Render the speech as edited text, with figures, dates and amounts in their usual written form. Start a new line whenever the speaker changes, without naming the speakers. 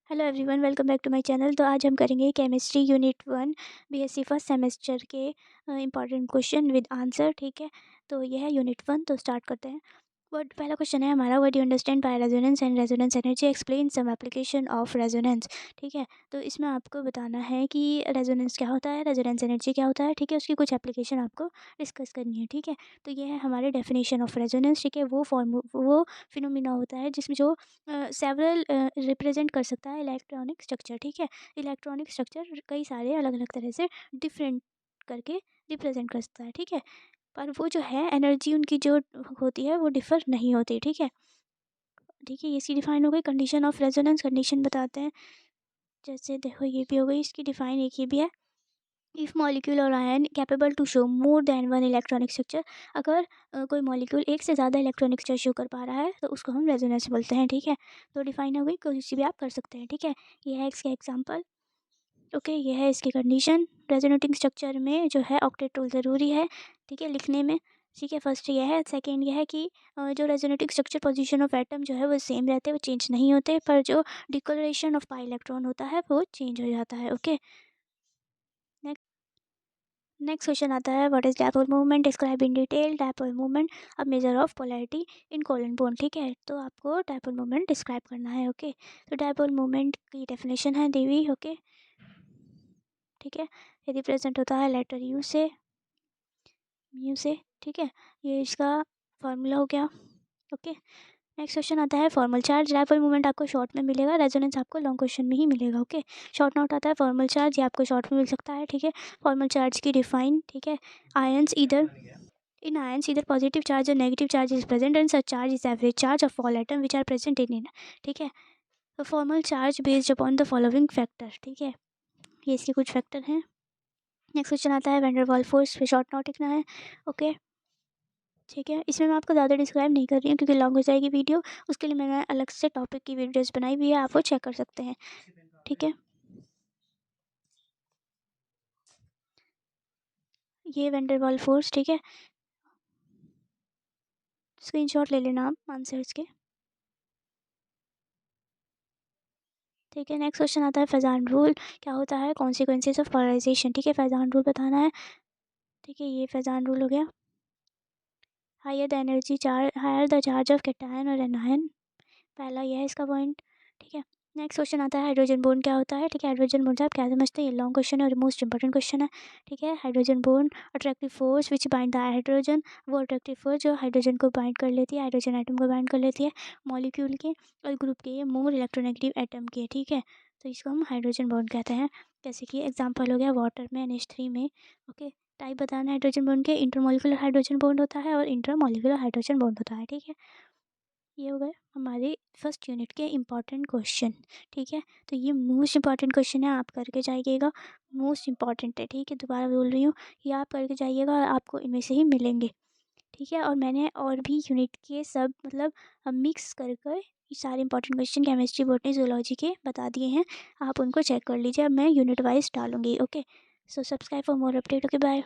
Hello everyone, welcome back to my channel. तो आज हम करेंगे chemistry unit 1 BSc first semester के इंपॉर्टेंट क्वेश्चन विद आंसर। ठीक है, तो यह है यूनिट 1। तो स्टार्ट करते हैं। वर्ड पहला क्वेश्चन है हमारा, what do you understand by resonance and resonance energy, explain some application of resonance. ठीक है, तो इसमें आपको बताना है कि रेजोनेंस क्या होता है, रेजोनेंस एनर्जी क्या होता है। ठीक है, उसकी कुछ एप्लीकेशन आपको डिस्कस करनी है। ठीक है, तो ये है हमारे डेफिनेशन ऑफ रेजोनेंस। ठीक है, वो फिनोमिना होता है जिसमें जो सेवरल रिप्रेजेंट कर सकता है इलेक्ट्रॉनिक स्ट्रक्चर। ठीक है, इलेक्ट्रॉनिक स्ट्रक्चर कई सारे अलग अलग तरह से डिफरेंट करके रिप्रेजेंट कर सकता है। ठीक है, पर वो जो है एनर्जी उनकी जो होती है वो डिफ़र नहीं होती। ठीक है, ठीक है, ये इसकी डिफाइन हो गई। कंडीशन ऑफ रेजोनेंस कंडीशन बताते हैं। जैसे देखो ये भी हो गई, इसकी डिफाइन एक ही भी है। इफ़ मॉलिक्यूल और ion capable to show more than one electronic structure, अगर कोई मॉलिक्यूल एक से ज़्यादा इलेक्ट्रॉनिक स्ट्रक्चर शो कर पा रहा है तो उसको हम रेजोनेंस बोलते हैं। ठीक है, तो डिफाइन हो गई, कुछ भी आप कर सकते हैं। ठीक है, ये है इसका एग्जाम्पल। ओके, ये है इसकी कंडीशन। रेजोनेटिंग स्ट्रक्चर में जो है ऑक्टेट रूल ज़रूरी है। ठीक है, लिखने में। ठीक है, फर्स्ट ये है। सेकंड ये है कि जो resonating structure position of atom जो है वो सेम रहते हैं, वो चेंज नहीं होते, पर जो डिकोलरेशन ऑफ पाई इलेक्ट्रॉन होता है वो चेंज हो जाता है। ओके, नेक्स्ट क्वेश्चन आता है, what is dipole movement, describe in detail dipole movement, a measure of polarity in colon bond. ठीक है, तो आपको डायपोल मूवमेंट डिस्क्राइब करना है। ओके, तो डायपोल मूवमेंट की डेफिनेशन है दी हुई। ओके, ठीक है, ये रिप्रेजेंट होता है लेटर यू से, म्यू से। ठीक है, ये इसका फार्मूला हो गया। ओके, नेक्स्ट क्वेश्चन आता है फॉर्मल चार्ज। डायपोल मूवमेंट आपको शॉर्ट में मिलेगा, रेजोनेंस आपको लॉन्ग क्वेश्चन में ही मिलेगा। ओके, शॉर्ट नोट आता है फॉर्मल चार्ज, ये आपको शॉर्ट में मिल सकता है। ठीक है, फॉर्मल चार्ज की डिफाइन। ठीक है, आयंस इधर in ions either positive charge or negative charge is present and such charge is average charge of all atom which are present in it। ठीक है, तो formal charge based upon the following factor. ठीक है, ये इसके कुछ factor हैं। Next question आता है वैन डर वाल्स फोर्स, पे शॉर्ट नोट लिखना है। ओके, ठीक है, इसमें मैं आपको ज़्यादा डिस्क्राइब नहीं कर रही हूँ क्योंकि लॉन्ग हो जाएगी वीडियो। उसके लिए मैंने अलग से टॉपिक की वीडियोज़ बनाई हुई है, आप वो चेक कर सकते हैं। ठीक है, ये वैन डर वाल फोर्स। ठीक है, स्क्रीनशॉट ले लेना आप आंसर्स के। ठीक है, नेक्स्ट क्वेश्चन आता है फैजान रूल क्या होता है, कॉन्सिक्वेंसेज ऑफ पोलराइजेशन। ठीक है, फैजान रूल बताना है। ठीक है, ये फैजान रूल हो गया। Higher the charge of cation और एनायन, पहला यह है इसका पॉइंट। ठीक है, नेक्स्ट क्वेश्चन आता है हाइड्रोजन बॉन्ड क्या होता है। ठीक है, हाइड्रोजन बॉन्ड से आप क्या समझते हैं, ये लॉन्ग क्वेश्चन है और मोस्ट इंपॉर्टेंट क्वेश्चन है। ठीक है, hydrogen bond attractive force which bind the hydrogen, वो अट्रैक्टिव फोर्स जो हाइड्रोजन को बाइंड कर लेती है, हाइड्रोजन एटम को बाइंड कर लेती है मॉलिक्यूल के और ग्रुप के, ये मोर इलेक्ट्रोनेगेटिव एटम के। ठीक है, तो इसको हम हाइड्रोजन बॉन्ड कहते हैं। जैसे कि एग्जाम्पल हो गया वाटर में NH3 में। ओके, टाइप बताना है हाइड्रोजन बॉन्ड के, इंटरमोलिकुलर हाइड्रोजन बॉन्ड होता है और इंटरमोलिकुलर हाइड्रोजन बॉन्ड होता है। ठीक है, ये हो गए हमारे फर्स्ट यूनिट के इम्पॉर्टेंट क्वेश्चन। ठीक है, तो ये मोस्ट इंपॉर्टेंट क्वेश्चन है, आप करके जाइएगा। मोस्ट इंपॉर्टेंट है। ठीक है, दोबारा बोल रही हूँ, ये आप करके जाइएगा और आपको इनमें से ही मिलेंगे। ठीक है, और मैंने और भी यूनिट के सब मतलब मिक्स कर कर ये सारे important question chemistry botany zoology के बता दिए हैं, आप उनको चेक कर लीजिए। अब मैं यूनिट वाइज डालूंगी। Okay, so subscribe for more update. Okay, bye.